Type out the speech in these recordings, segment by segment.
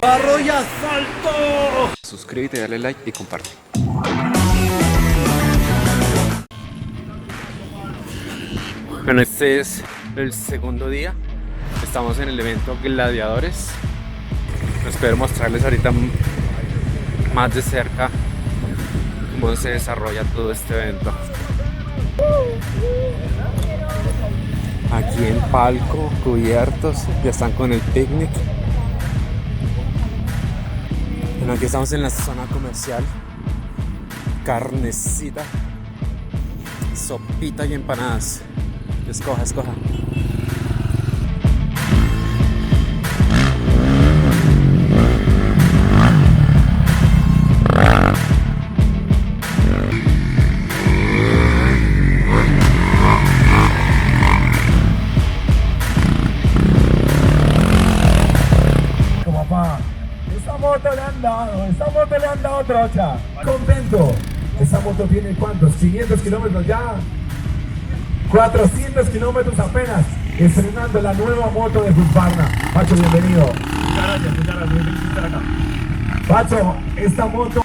¡Barro y asfalto! Suscríbete, dale like y comparte. Bueno, este es el segundo día. Estamos en el evento Gladiadores. Espero mostrarles ahorita más de cerca cómo se desarrolla todo este evento. Aquí en palco, cubiertos, ya están con el picnic. Bueno, aquí estamos en la zona comercial. Carnecita, sopita y empanadas. Escoja, escoja. Papá, esa moto le han dado trocha. Contento. Esa moto tiene ¿cuántos? 500 kilómetros ya. 400 kilómetros apenas, estrenando la nueva moto de Husqvarna. Pacho, bienvenido. Muchas gracias, bienvenido a estar acá. Pacho, esta moto...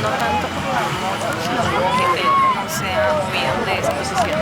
No tanto por la moto, sino porque él no se ha movido de esa posición.